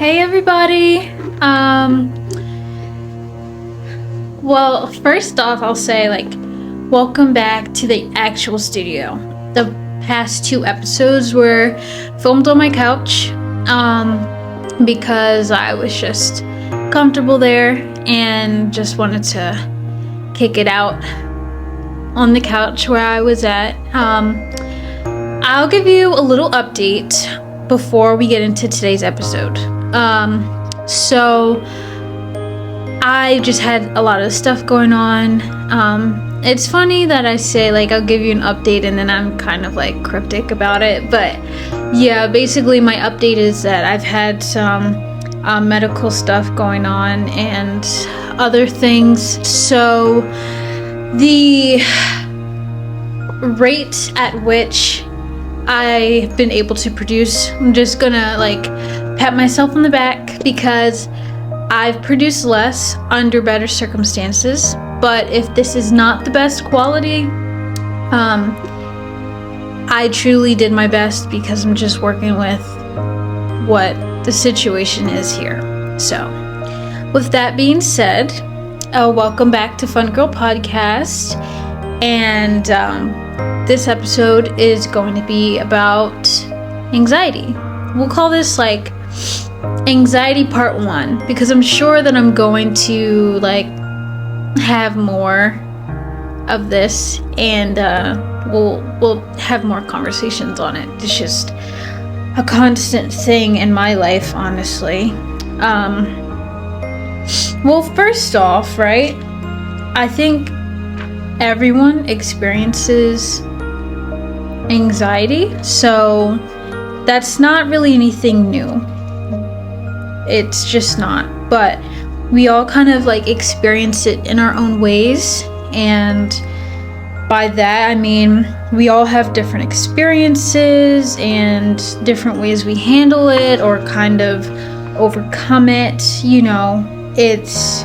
Hey everybody. Well, first off, I'll say welcome back to the actual studio. The past 2 episodes were filmed on my couch because I was just comfortable there and just wanted to kick it out on the couch where I was at. I'll give you a little update before we get into today's episode. So I just had a lot of stuff going on. It's funny that I say I'll give you an update and then I'm kind of cryptic about it, but yeah, basically my update is that I've had some medical stuff going on and other things. So the rate at which I've been able to produce, I'm just gonna pat myself on the back because I've produced less under better circumstances. But if this is not the best quality, I truly did my best because I'm just working with what the situation is here. So with that being said, welcome back to Fun Girl Podcast, and this episode is going to be about anxiety. We'll call this anxiety part 1 because I'm sure that I'm going to have more of this, and we'll have more conversations on it. It's just a constant thing in my life, honestly. Well, first off, right, I think everyone experiences anxiety, so that's not really anything new. It's just not. But we all kind of experience it in our own ways, and by that I mean we all have different experiences and different ways we handle it or kind of overcome it. It's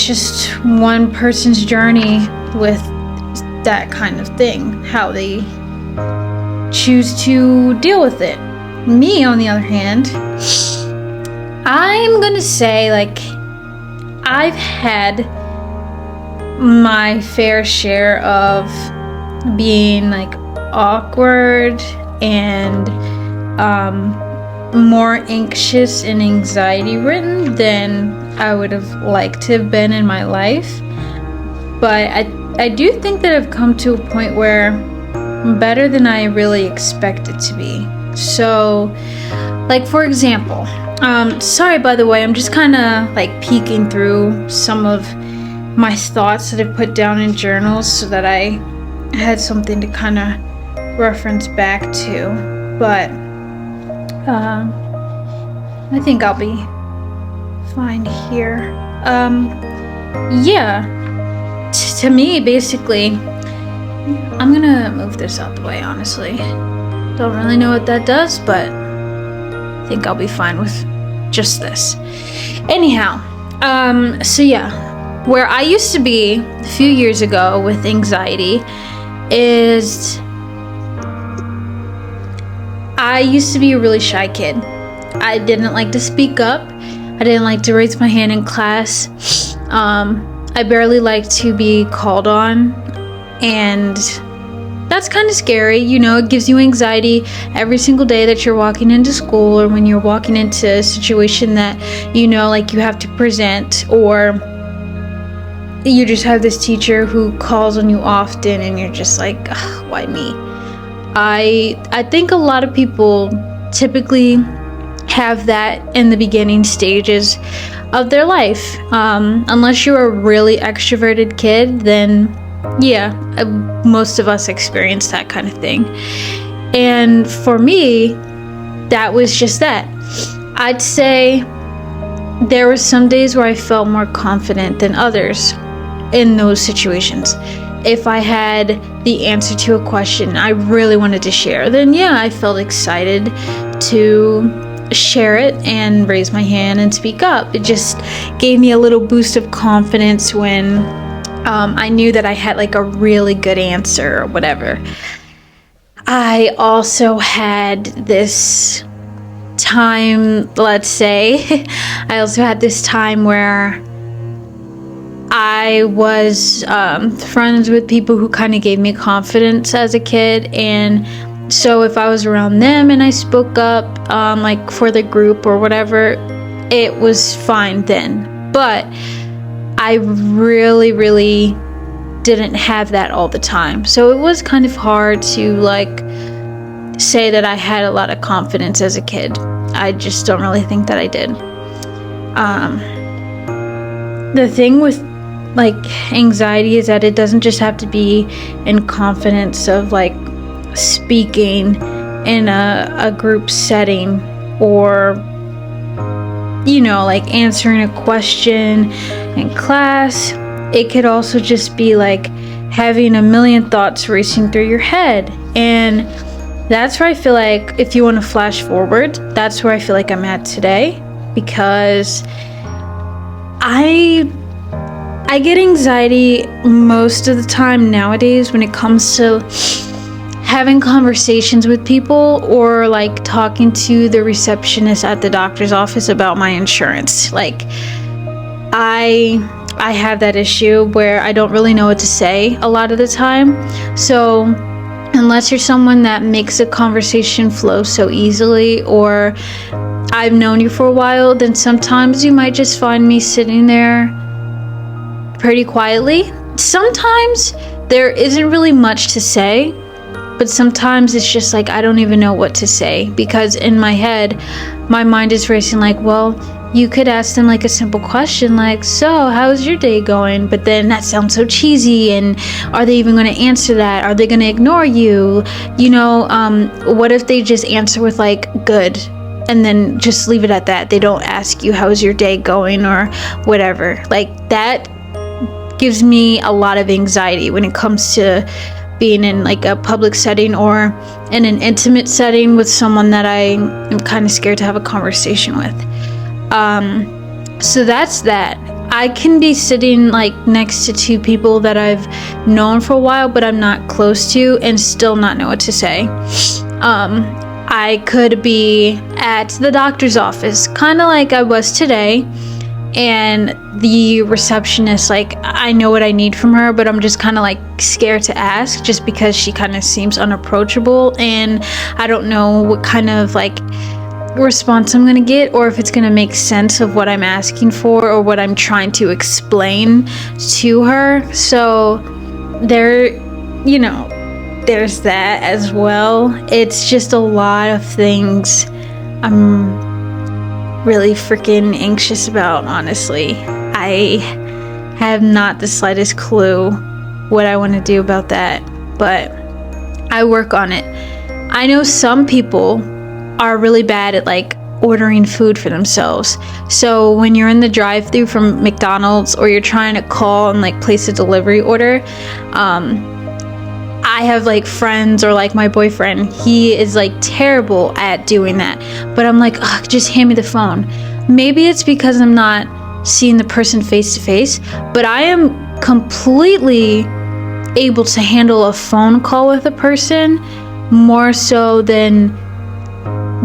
just one person's journey with that kind of thing, how they choose to deal with it. Me, on the other hand, I'm gonna say I've had my fair share of being awkward and more anxious and anxiety ridden than I would have liked to have been in my life. But I do think that I've come to a point where I'm better than I really expected to be. So for example, sorry by the way, I'm just kind of peeking through some of my thoughts that I put down in journals so that I had something to kind of reference back to. But I think I'll be fine here. Yeah, to me, basically, I'm gonna move this out the way, honestly. Don't really know what that does, but I think I'll be fine with just this. Anyhow, so yeah, where I used to be a few years ago with anxiety is I used to be a really shy kid. I didn't like to speak up. I didn't like to raise my hand in class. I barely liked to be called on, and that's kind of scary. It gives you anxiety every single day that you're walking into school or when you're walking into a situation that you have to present, or you just have this teacher who calls on you often and you're just why me? I think a lot of people typically have that in the beginning stages of their life. Unless you're a really extroverted kid, then yeah, most of us experience that kind of thing. And for me, that was just that. I'd say there were some days where I felt more confident than others in those situations. If I had the answer to a question I really wanted to share, then yeah, I felt excited to share it and raise my hand and speak up. It just gave me a little boost of confidence when I knew that I had a really good answer or whatever. I also had this time, let's say, I also had this time where I was friends with people who kind of gave me confidence as a kid, and so if I was around them and I spoke up like for the group or whatever, it was fine then. But I really didn't have that all the time, so it was kind of hard to like say that I had a lot of confidence as a kid. I just don't really think that I did. The thing with like anxiety is that it doesn't just have to be in confidence of like speaking in a group setting, or you know, like answering a question in class. It could also just be like having a million thoughts racing through your head. And that's where I feel like, if you want to flash forward, that's where I feel like I'm at today, because I get anxiety most of the time nowadays when it comes to having conversations with people, or like talking to the receptionist at the doctor's office about my insurance. Like I have that issue where I don't really know what to say a lot of the time. So unless you're someone that makes a conversation flow so easily, or I've known you for a while, then sometimes you might just find me sitting there pretty quietly. Sometimes there isn't really much to say, but sometimes it's just like I don't even know what to say, because in my head my mind is racing like, well, you could ask them like a simple question like, so how's your day going? But then that sounds so cheesy, and are they even going to answer that? Are they going to ignore you? You know, what if they just answer with like good, and then just leave it at that? They don't ask you how's your day going or whatever. Like that gives me a lot of anxiety when it comes to being in like a public setting or in an intimate setting with someone that I am kind of scared to have a conversation with. So that's that. I can be sitting like next to two people that I've known for a while but I'm not close to, and still not know what to say. I could be at the doctor's office, kind of like I was today, and the receptionist, like, I know what I need from her, but I'm just kind of like scared to ask, just because she kind of seems unapproachable, and I don't know what kind of like response I'm gonna get, or if it's gonna make sense of what I'm asking for or what I'm trying to explain to her. So there, you know, there's that as well. It's just a lot of things I'm really freaking anxious about, honestly. I have not the slightest clue what I want to do about that, but I work on it. I know some people are really bad at like ordering food for themselves. So when you're in the drive-thru from McDonald's, or you're trying to call and like place a delivery order, I have like friends, or like my boyfriend, he is like terrible at doing that. But I'm like, ugh, just hand me the phone. Maybe it's because I'm not seeing the person face to face, but I am completely able to handle a phone call with a person more so than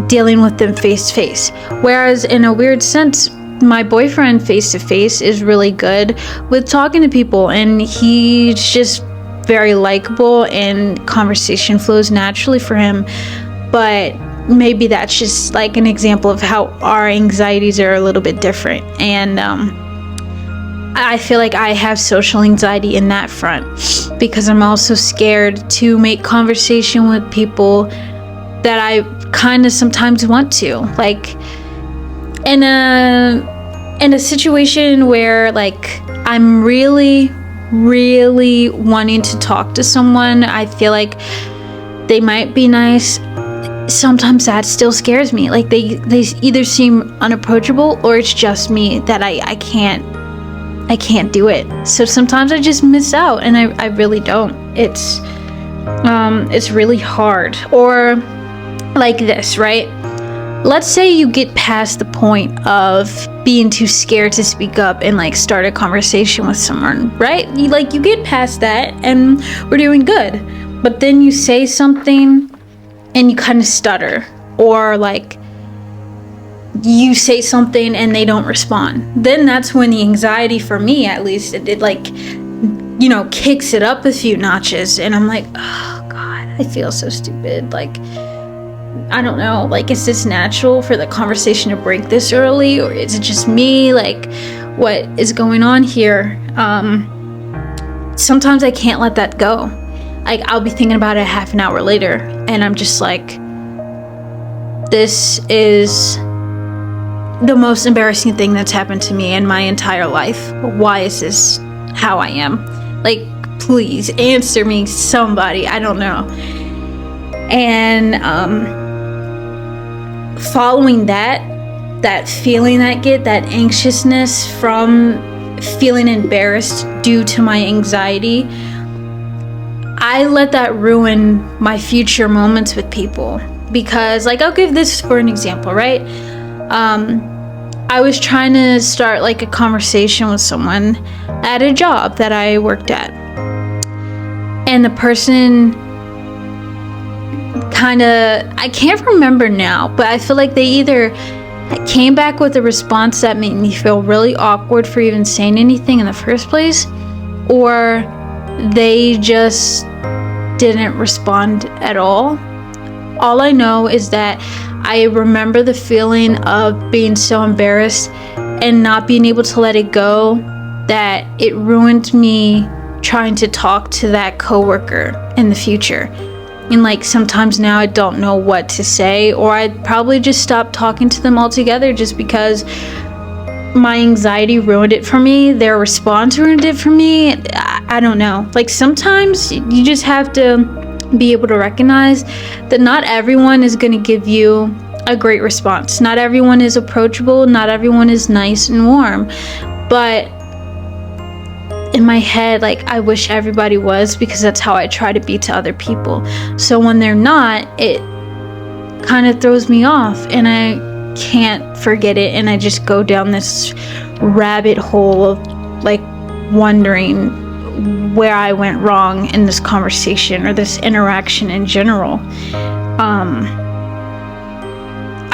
dealing with them face to face. Whereas in a weird sense, my boyfriend face to face is really good with talking to people, and he's just very likable and conversation flows naturally for him. But maybe that's just like an example of how our anxieties are a little bit different. And I feel like I have social anxiety in that front, because I'm also scared to make conversation with people that I kind of sometimes want to. Like in a situation where like I'm really wanting to talk to someone, I feel like they might be nice. Sometimes that still scares me. Like they either seem unapproachable, or it's just me that I can't do it. So sometimes I just miss out, and I really don't. It's really hard. Or like this, right? Let's say you get past the point of being too scared to speak up and like start a conversation with someone, right? You get past that and we're doing good. But then you say something and you kind of stutter, or like you say something and they don't respond. Then that's when the anxiety, for me at least, it like, you know, kicks it up a few notches, and I'm like, oh God, I feel so stupid. Like, I don't know, like, is this natural for the conversation to break this early, or is it just me? Like, what is going on here? Sometimes I can't let that go. Like, I'll be thinking about it half an hour later, and I'm just like, this is the most embarrassing thing that's happened to me in my entire life. Why is this how I am? Like, please answer me, somebody. I don't know. And following that feeling I get, that anxiousness from feeling embarrassed due to my anxiety, I let that ruin my future moments with people. Because, like, I'll give this for an example, right? I was trying to start like a conversation with someone at a job that I worked at, and the person kind of, I can't remember now, but I feel like they either came back with a response that made me feel really awkward for even saying anything in the first place, or they just didn't respond at all. All I know is that I remember the feeling of being so embarrassed and not being able to let it go, that it ruined me trying to talk to that coworker in the future. And like, sometimes now I don't know what to say, or I'd probably just stop talking to them altogether, just because my anxiety ruined it for me. Their response ruined it for me. I don't know. Like, sometimes you just have to be able to recognize that not everyone is going to give you a great response. Not everyone is approachable. Not everyone is nice and warm. But in my head, like, I wish everybody was, because that's how I try to be to other people. So when they're not, it kind of throws me off, and I can't forget it, and I just go down this rabbit hole of like wondering where I went wrong in this conversation or this interaction in general.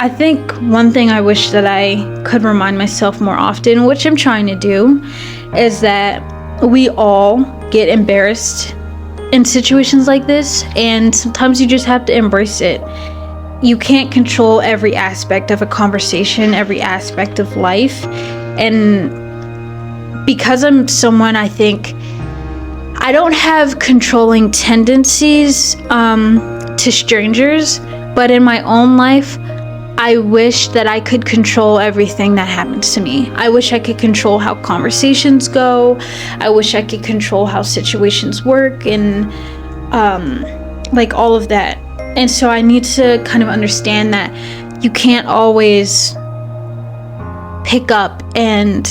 I think one thing I wish that I could remind myself more often, which I'm trying to do, is that we all get embarrassed in situations like this, and sometimes you just have to embrace it. You can't control every aspect of a conversation, every aspect of life, and because I'm someone, I think I don't have controlling tendencies to strangers, but in my own life, I wish that I could control everything that happens to me. I wish I could control how conversations go. I wish I could control how situations work, and like all of that. And so I need to kind of understand that you can't always pick up and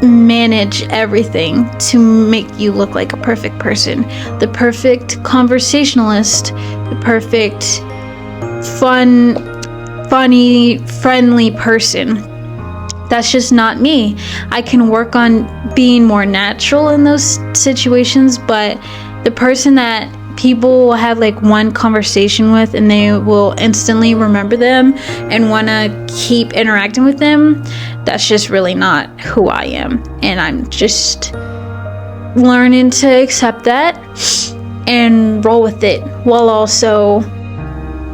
manage everything to make you look like a perfect person, the perfect conversationalist, the perfect funny, friendly person. That's just not me. I can work on being more natural in those situations, but the person that people will have like one conversation with and they will instantly remember them and want to keep interacting with them, that's just really not who I am. And I'm just learning to accept that and roll with it, while also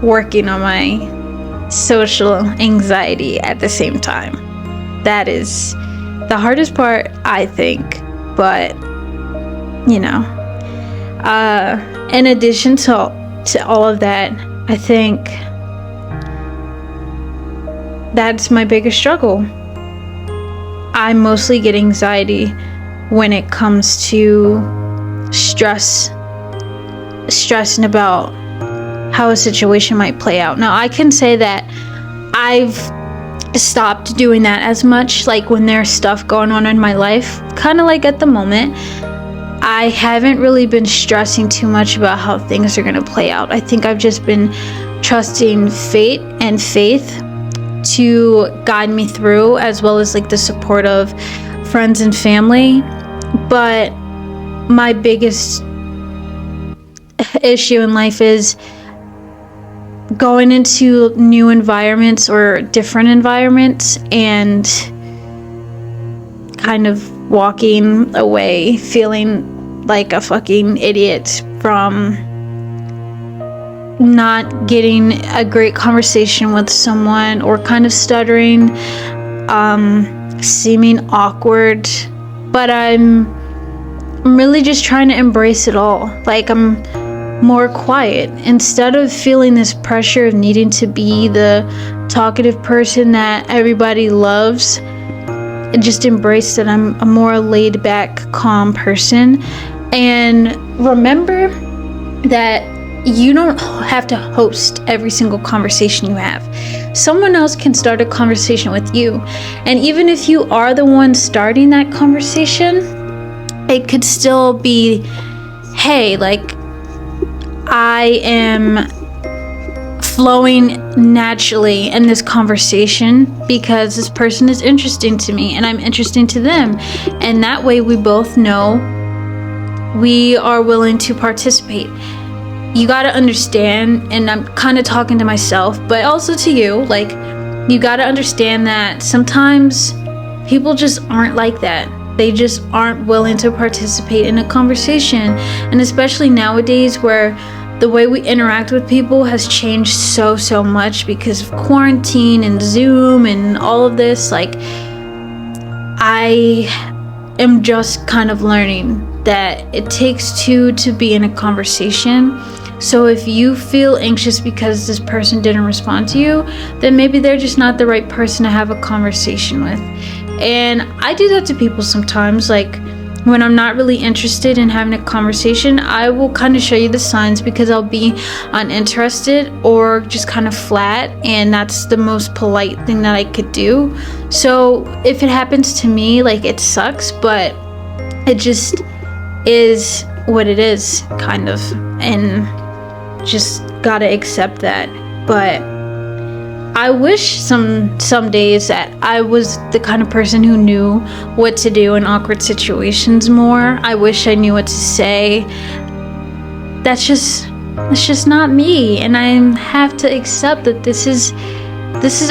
working on my social anxiety at the same time. That is the hardest part, I think. But you know, in addition to all of that, I think that's my biggest struggle. I mostly get anxiety when it comes to stressing about how a situation might play out. Now, I can say that I've stopped doing that as much, like when there's stuff going on in my life, kind of like at the moment. I haven't really been stressing too much about how things are going to play out. I think I've just been trusting fate and faith to guide me through, as well as like the support of friends and family. But my biggest issue in life is going into new environments or different environments and kind of walking away feeling like a fucking idiot from not getting a great conversation with someone, or kind of stuttering, seeming awkward. But I'm really just trying to embrace it all. Like, I'm more quiet instead of feeling this pressure of needing to be the talkative person that everybody loves. And just embrace that I'm a more laid back, calm person. And remember that you don't have to host every single conversation you have. Someone else can start a conversation with you. And even if you are the one starting that conversation, it could still be, hey, like, I am flowing naturally in this conversation because this person is interesting to me and I'm interesting to them. And that way we both know we are willing to participate. You got to understand, and I'm kind of talking to myself, but also to you, like, you got to understand that sometimes people just aren't like that. They just aren't willing to participate in a conversation. And especially nowadays, where the way we interact with people has changed so much because of quarantine and Zoom and all of this. Like, I am just kind of learning that it takes two to be in a conversation. So if you feel anxious because this person didn't respond to you, then maybe they're just not the right person to have a conversation with. And I do that to people sometimes. Like, when I'm not really interested in having a conversation, I will kind of show you the signs because I'll be uninterested or just kind of flat, and that's the most polite thing that I could do. So if it happens to me, like, it sucks, but it just is what it is, kind of, and just gotta accept that. But I wish some days that I was the kind of person who knew what to do in awkward situations more. I wish I knew what to say. That's just not me, and I have to accept that this is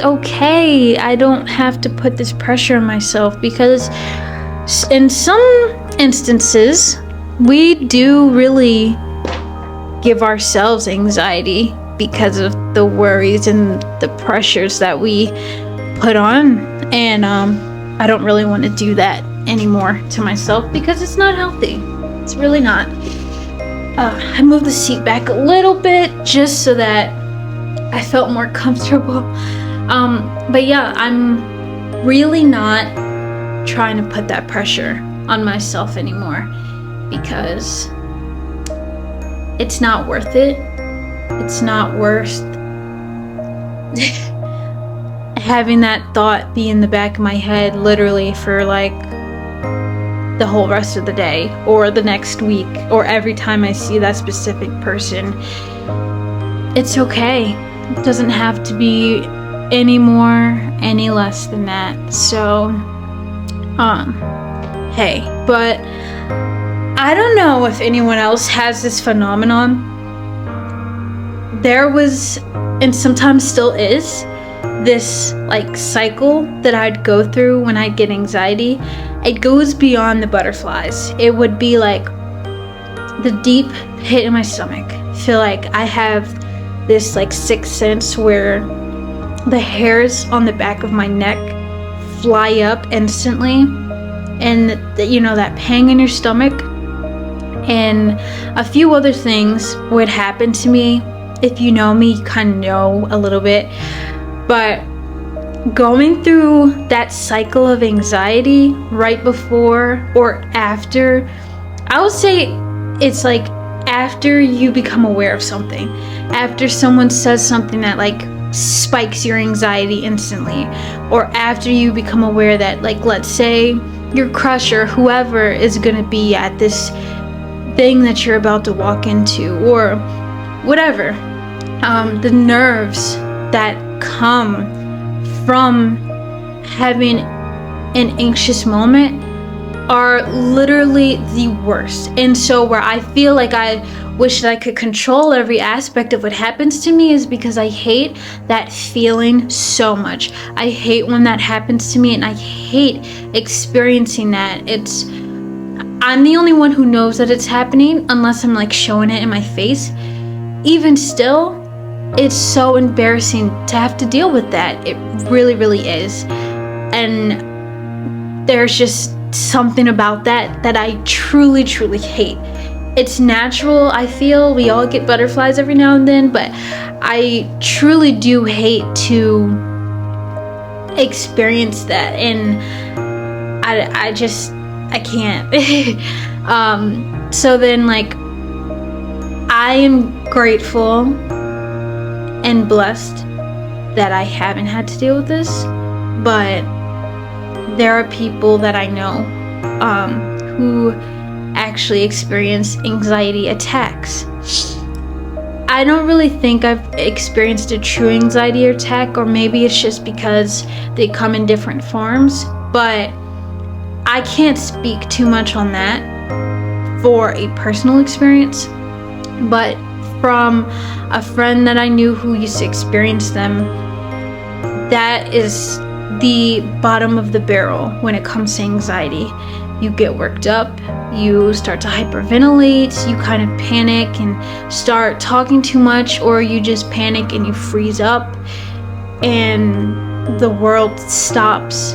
okay. I don't have to put this pressure on myself, because in some instances we do really give ourselves anxiety because of the worries and the pressures that we put on. And I don't really want to do that anymore to myself because it's not healthy. It's really not. I moved the seat back a little bit just so that I felt more comfortable. But yeah, I'm really not trying to put that pressure on myself anymore because it's not worth it. It's not worth having that thought be in the back of my head literally for like the whole rest of the day or the next week or every time I see that specific person. It's okay. It doesn't have to be any more, any less than that. So, hey, but I don't know if anyone else has this phenomenon. There was, and sometimes still is, this like cycle that I'd go through when I'd get anxiety. It goes beyond the butterflies. It would be like the deep pit in my stomach. I feel like I have this like sixth sense where the hairs on the back of my neck fly up instantly, and you know, that pang in your stomach. And a few other things would happen to me. If you know me, you kind of know a little bit. But going through that cycle of anxiety right before or after, I would say it's like after you become aware of something, after someone says something that like spikes your anxiety instantly, or after you become aware that, like, let's say your crush or whoever is gonna be at this thing that you're about to walk into, or whatever. The nerves that come from having an anxious moment are literally the worst. And so where I feel like I wish that I could control every aspect of what happens to me is because I hate that feeling so much. I hate when that happens to me, and I hate experiencing that. I'm the only one who knows that it's happening unless I'm like showing it in my face. Even still, it's so embarrassing to have to deal with that. It really, really is. And there's just something about that I truly, truly hate. It's natural, I feel. We all get butterflies every now and then, but I truly do hate to experience that. And I can't. So then, like, I am grateful and blessed that I haven't had to deal with this, but there are people that I know who actually experience anxiety attacks. I don't really think I've experienced a true anxiety attack, or maybe it's just because they come in different forms, but I can't speak too much on that for a personal experience. But from a friend that I knew who used to experience them, that is the bottom of the barrel when it comes to anxiety. You get worked up, you start to hyperventilate, you kind of panic and start talking too much, or you just panic and you freeze up and the world stops.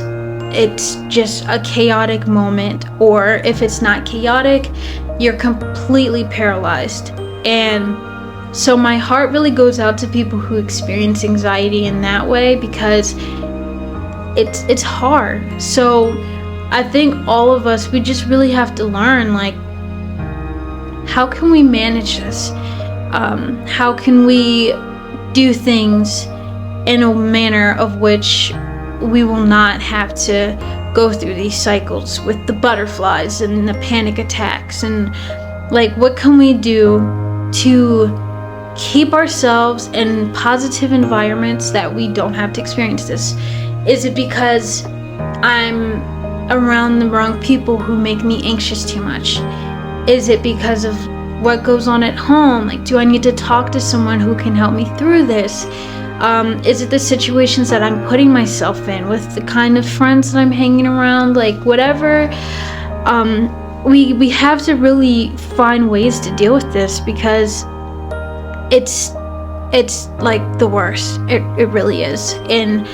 It's just a chaotic moment, or if it's not chaotic, you're completely paralyzed. And so my heart really goes out to people who experience anxiety in that way, because it's hard. So I think all of us, we just really have to learn, like, how can we manage this? How can we do things in a manner of which we will not have to go through these cycles with the butterflies and the panic attacks? And like, what can we do to keep ourselves in positive environments that we don't have to experience this? Is it because I'm around the wrong people who make me anxious too much? Is it because of what goes on at home? Like, do I need to talk to someone who can help me through this? Is it the situations that I'm putting myself in with the kind of friends that I'm hanging around? Like, whatever. We have to really find ways to deal with this, because it's like the worst. It really is. And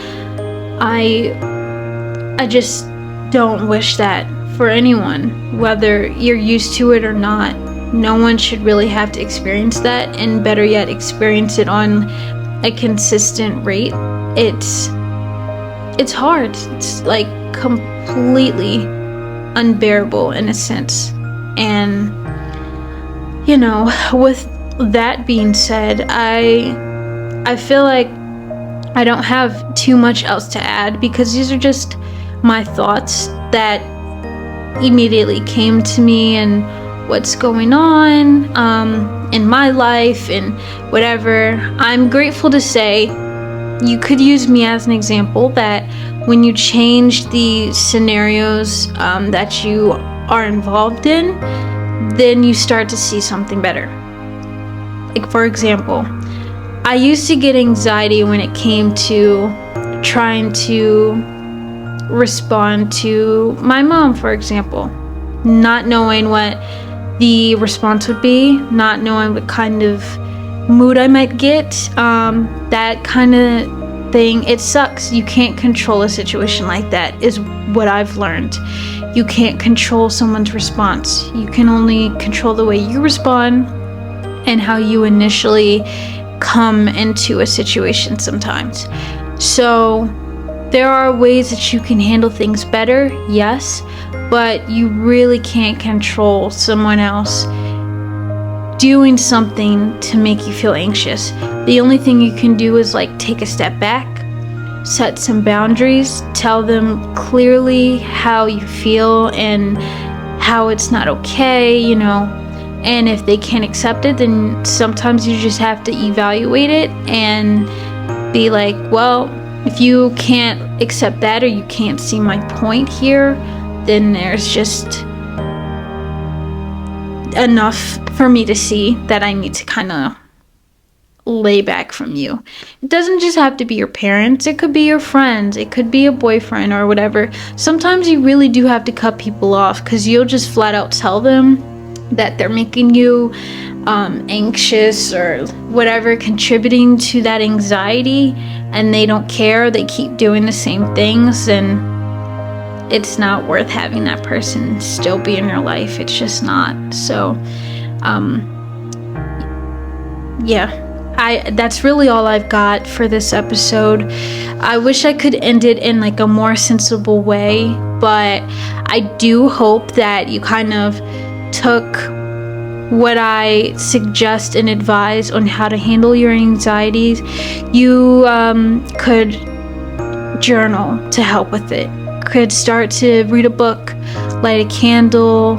I just don't wish that for anyone, whether you're used to it or not. No one should really have to experience that, and better yet, experience it on a consistent rate. It's hard. It's like completely unbearable in a sense. And you know, with that being said, I feel like I don't have too much else to add, because these are just my thoughts that immediately came to me, and what's going on in my life and whatever. I'm grateful to say you could use me as an example that when you change the scenarios that you are involved in, then you start to see something better. Like, for example, I used to get anxiety when it came to trying to respond to my mom, for example, not knowing what the response would be, not knowing what kind of mood I might get, that kind of thing. It sucks. You can't control a situation like that, is what I've learned. You can't control someone's response. You can only control the way you respond and how you initially come into a situation sometimes. So there are ways that you can handle things better, yes, but you really can't control someone else doing something to make you feel anxious. The only thing you can do is like take a step back, set some boundaries, tell them clearly how you feel and how it's not okay, you know. And if they can't accept it, then sometimes you just have to evaluate it and be like, well, if you can't accept that, or you can't see my point here, then there's just enough for me to see that I need to kind of lay back from you. It doesn't just have to be your parents. It could be your friends. It could be a boyfriend or whatever. Sometimes you really do have to cut people off because you'll just flat out tell them that they're making you anxious or whatever, contributing to that anxiety, and they don't care. They keep doing the same things, and it's not worth having that person still be in your life. It's just not. So that's really all I've got for this episode. I wish I could end it in like a more sensible way, but I do hope that you kind of took what I suggest and advise on how to handle your anxieties. You could journal to help with it. Could start to read a book, light a candle,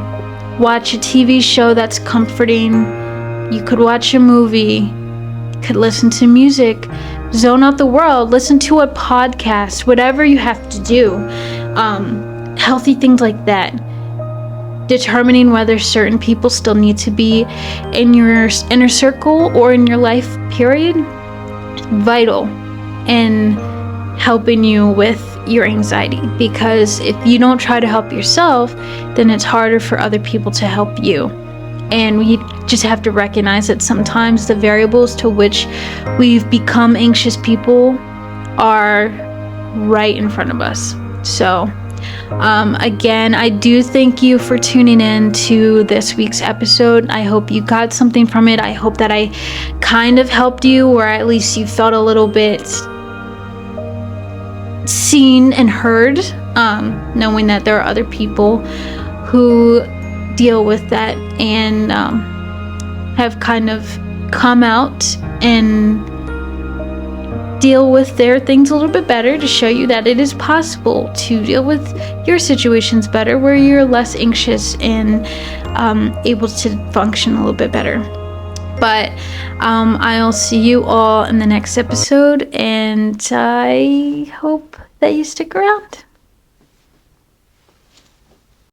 watch a TV show that's comforting. You could watch a movie. Could listen to music, zone out the world, listen to a podcast, whatever you have to do. Healthy things like that. Determining whether certain people still need to be in your inner circle or in your life period, vital in helping you with your anxiety, because if you don't try to help yourself, then it's harder for other people to help you. And we just have to recognize that sometimes the variables to which we've become anxious people are right in front of us. So, again, I do thank you for tuning in to this week's episode. I hope you got something from it. I hope that I kind of helped you, or at least you felt a little bit seen and heard, knowing that there are other people who deal with that and have kind of come out and deal with their things a little bit better, to show you that it is possible to deal with your situations better, where you're less anxious and able to function a little bit better. But I'll see you all in the next episode, and I hope that you stick around.